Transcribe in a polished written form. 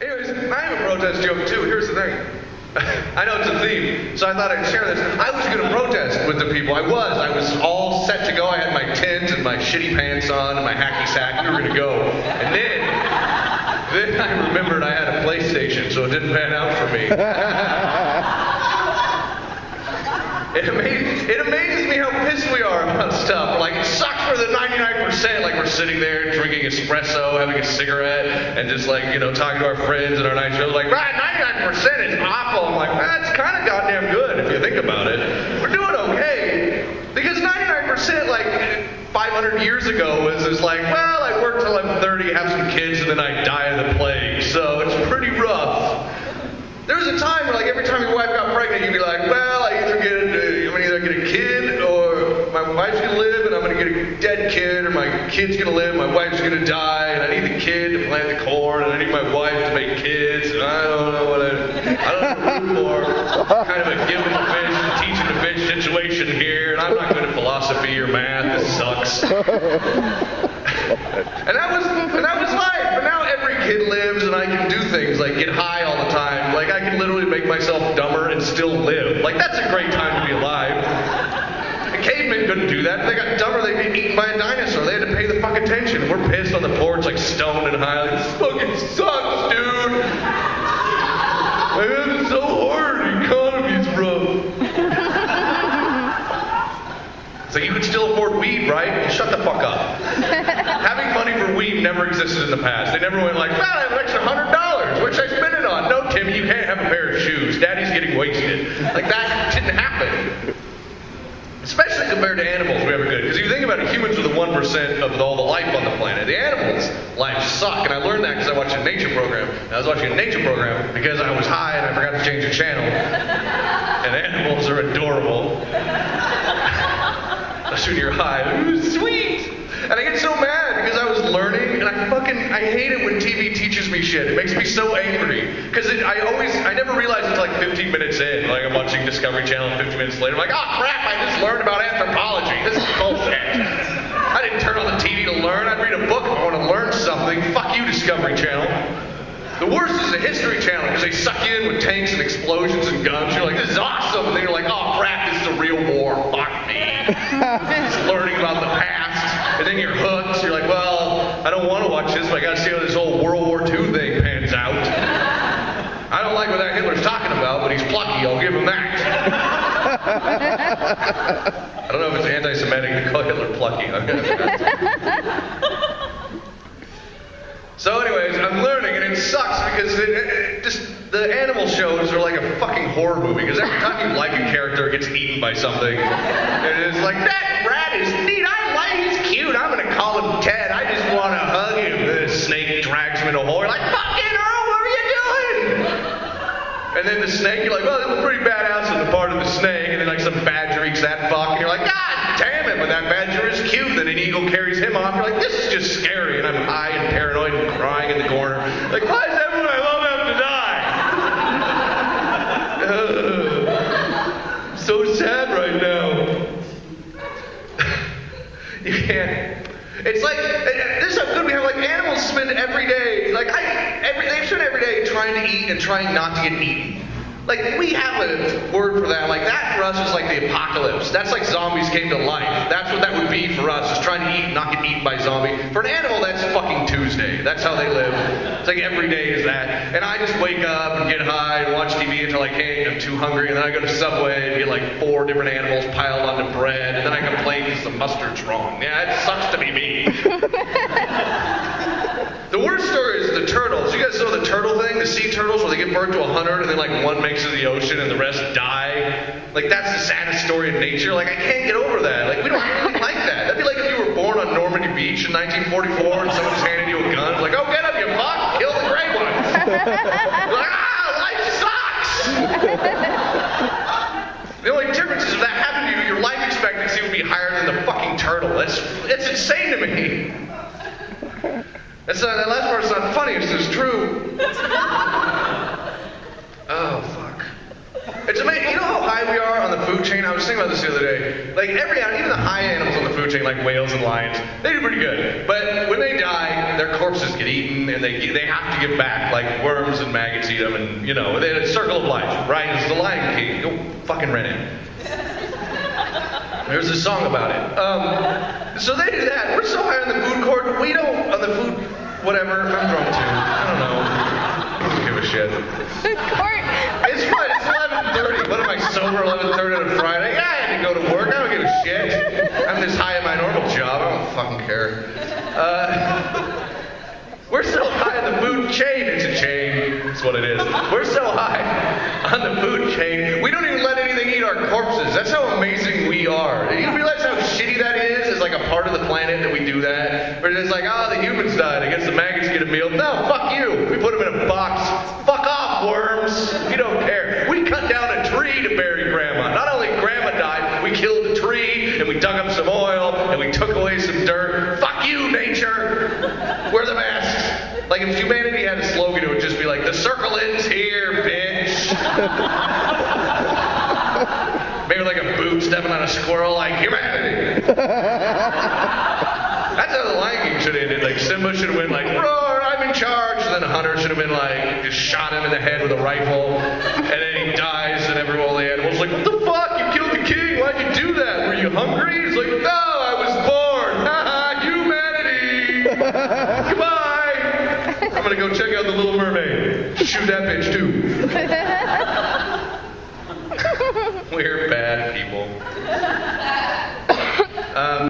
Anyways, I have a protest joke too. Here's the thing. I know it's a theme, so I thought I'd share this. I was going to protest with the people. I was all set to go. I had my tent and my shitty pants on and my hacky sack. We were going to go. And then I remembered I had a PlayStation, so it didn't pan out for me. It amazes me how pissed we are about stuff. Like, it sucks for the 99%. Like, we're sitting there drinking espresso, having a cigarette, and just like, talking to our friends and our night shows. Like, right, 99% is awful. I'm like, that's kind of goddamn good if you think about it. We're doing okay. Because 99%, like, 500 years ago was just like, well, I work till I'm 30, have some kids, and then I die of the plague. So it's pretty rough. There was a time where, like, every time your wife got pregnant, you'd be like, well, I'm gonna either get a kid, or my wife's gonna live, and I'm gonna get a dead kid, or my kid's gonna live, my wife's gonna die, and I need the kid to plant the corn, and I need my wife to make kids, and I don't know what I don't know what to root for. Kind of a giving the fish, teaching the fish situation here, and I'm not good at philosophy or math. This sucks. And that was life. But now every kid lives, and I can do things like get high all the time. Like, I can literally make myself dumber and still live. Like, that's a great time to be alive. The cavemen couldn't do that. If they got dumber, they'd be eaten by a dinosaur. They had to pay the fuck attention. We're pissed on the porch, like stoned and high. Like, this fucking sucks, dude. Like, this is so hard. The economy's rough. It's like, you can still afford weed, right? Well, shut the fuck up. Having money for weed never existed in the past. They never went like, well, I have an extra $100. What should I spend it on? No, Timmy, you can't have a pair of shoes. Daddy's getting wasted. Like, that didn't happen. Especially compared to animals, we ever could. Because if you think about it, humans are the 1% of all the life on the planet. The animals' lives suck. And I learned that because I watched a nature program. And I was watching a nature program because I was high and I forgot to change the channel. And animals are adorable. When you're high, it was sweet. And I get so mad because I was learning, and I hate it when TV teaches me shit. It makes me so angry. Because I never realized it's like 15 minutes in. Like, I'm watching Discovery Channel, 15 minutes later, I'm like, oh crap, I just learned about anthropology. This is bullshit. I didn't turn on the TV to learn. I'd read a book if I want to learn something. Fuck you, Discovery Channel. The worst is the History Channel, because they suck you in with tanks and explosions and guns. You're like, this is awesome. And then you're like, oh crap, this is a real war. Fuck me. Just learning about the past. And then you're hooked. You're like, well, I don't want to watch this, but I got to see how this whole World War II thing pans out. I don't like what that Hitler's talking about, but he's plucky. I'll give him that. I don't know if it's anti-Semitic to call Hitler plucky. So anyways, I'm learning, and it sucks because the animal shows are like a fucking horror movie. Because every time you like a character, it gets eaten by something. And it's like, that rat is neat. He's cute. I'm going to call him Ted. I just want to hug him. The snake drags him in a hole. You're like, fucking Earl, what are you doing? And then the snake, you're like, well, that was pretty badass on the part of the snake. And then like some badger eats that fuck. And you're like, God damn it, but that badger is cute. And then an eagle carries him off. You're like, this is just scary. And I'm high and paranoid and crying in the corner. Like, why does everyone I love have to die? So sad right now. You can't. It's like, this is how good we have, like, animals spend every day, like, they spend every day trying to eat and trying not to get eaten. Like, we have a word for that. Like, that for us is like the apocalypse. That's like zombies came to life. That's what that would be for us, is trying to eat and not get eaten by a zombie. For an animal, that's fucking Tuesday. That's how they live. It's like every day is that. And I just wake up and get high and watch TV until I can't, I'm too hungry, and then I go to Subway and get like 4 different animals piled onto bread, and then I complain because the mustard's wrong. Yeah, it sucks to be me. The worst story is the turtles. You guys know the turtle thing? The sea turtles where they give birth to 100 and then like one makes it to the ocean and the rest die? Like, that's the saddest story in nature. Like, I can't get over that. Like, we don't really like that. That'd be like if you were born on Normandy Beach in 1944 and someone just handed you a gun. Like, oh, get up, you fuck! Kill the gray ones! Like, life sucks! The only difference is if that happened to you, your life expectancy would be higher than the fucking turtle. It's insane to me. That last part's not funny, it's just true. Oh, fuck. It's amazing. You know how high we are on the food chain? I was thinking about this the other day. Like, even the high animals on the food chain, like whales and lions, they do pretty good. But when they die, their corpse corpses get eaten, and they have to give back, like worms and maggots eat them, and you know, it's a circle of life, right? It's the Lion King. Go fucking rent it. There's a song about it. So they do that. We're so high on the food court. We don't on the food. Whatever. I'm drunk too. I don't know. I don't give a shit. Food court. It's fine. It's 11:30. What am I sober 11:30 on a Friday? Yeah, I had to go to work. I don't give a shit. I'm this high in my normal job. I don't fucking care. We're so high on the food chain. It's a chain. That's what it is. We're so high on the food chain. We don't even let anything eat our corpses. That's how amazing we are. You realize how shitty that is? As like a part of the planet that we do that. Where it's like, oh, the humans died. I guess the maggots get a meal. No, fuck you. We put them in a box. Fuck off, worms. You don't care. We cut down a tree to bury Grandma. Not only Grandma died, we killed the tree, and we dug up some oil, and we took away some dirt. Fuck you, nature. Wear the masks. Like if humanity had a slogan, it would just be like, the circle ends here, bitch. Maybe like a boot stepping on a squirrel, like humanity. That's how the Lion King should have ended. Like Simba should have went like, roar, I'm in charge. And then a hunter should have been like, just shot him in the head with a rifle. And then he dies, and all the animals like, what the fuck? You killed the king. Why'd you do that? Were you hungry? He's like, no, I was bored. Haha, humanity. Goodbye. I'm gonna go check out The Little Mermaid. Shoot that bitch too. We're bad people.